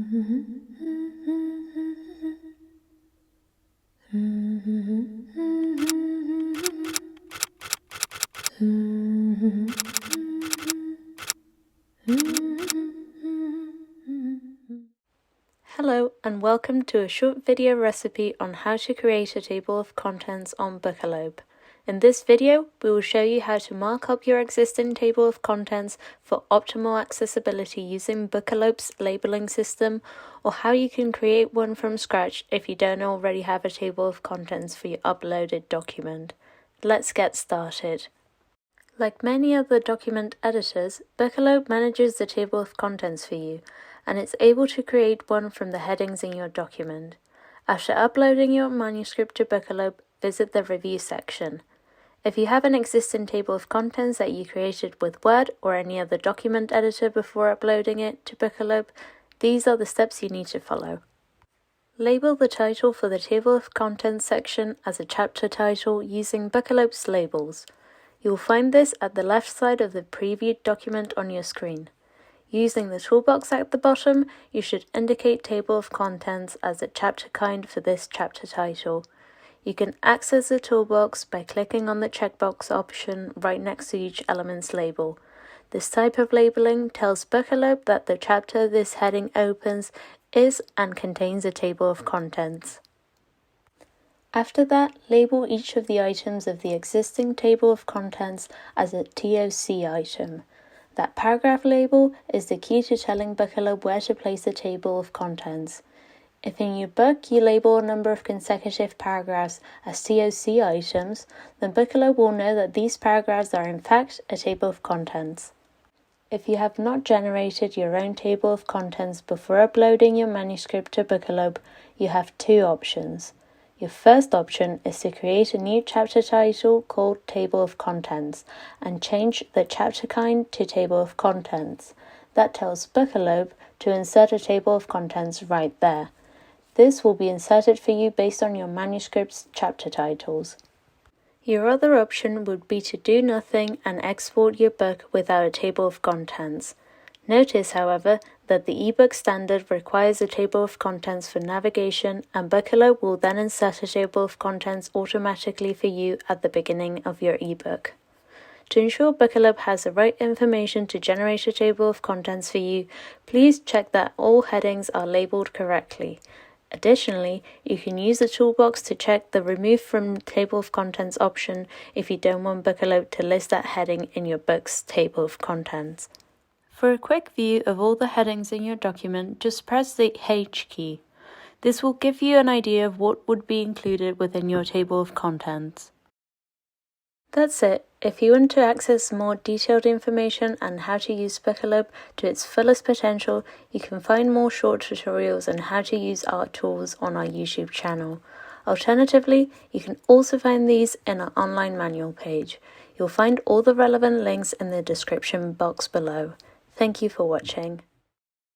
Hello and welcome to a short video recipe on how to create a table of contents on Bookalope. In this video, we will show you how to mark up your existing table of contents for optimal accessibility using Bookalope's labeling system, or how you can create one from scratch if you don't already have a table of contents for your uploaded document. Let's get started. Like many other document editors, Bookalope manages the table of contents for you, and it's able to create one from the headings in your document. After uploading your manuscript to Bookalope, visit the review section. If you have an existing table of contents that you created with Word or any other document editor before uploading it to Bookalope, these are the steps you need to follow. Label the title for the table of contents section as a chapter title using Bookalope's labels. You'll find this at the left side of the previewed document on your screen. Using the toolbox at the bottom, you should indicate Table of Contents as a chapter kind for this chapter title. You can access the toolbox by clicking on the checkbox option right next to each element's label. This type of labeling tells Bookalope that the chapter this heading opens is and contains a table of contents. After that, label each of the items of the existing table of contents as a TOC item. That paragraph label is the key to telling Bookalope where to place the table of contents. If in your book you label a number of consecutive paragraphs as TOC items, then Bookalope will know that these paragraphs are in fact a table of contents. If you have not generated your own table of contents before uploading your manuscript to Bookalope, you have two options. Your first option is to create a new chapter title called Table of Contents and change the chapter kind to Table of Contents. That tells Bookalope to insert a table of contents right there. This will be inserted for you based on your manuscript's chapter titles. Your other option would be to do nothing and export your book without a table of contents. Notice, however, that the ebook standard requires a table of contents for navigation, and Bookalope will then insert a table of contents automatically for you at the beginning of your ebook. To ensure Bookalope has the right information to generate a table of contents for you, please check that all headings are labeled correctly. Additionally, you can use the toolbox to check the Remove from Table of Contents option if you don't want Bookalope to list that heading in your book's table of contents. For a quick view of all the headings in your document, just press the H key. This will give you an idea of what would be included within your table of contents. That's it. If you want to access more detailed information on how to use Bookalope to its fullest potential, you can find more short tutorials on how to use our tools on our YouTube channel. Alternatively, you can also find these in our online manual page. You'll find all the relevant links in the description box below. Thank you for watching.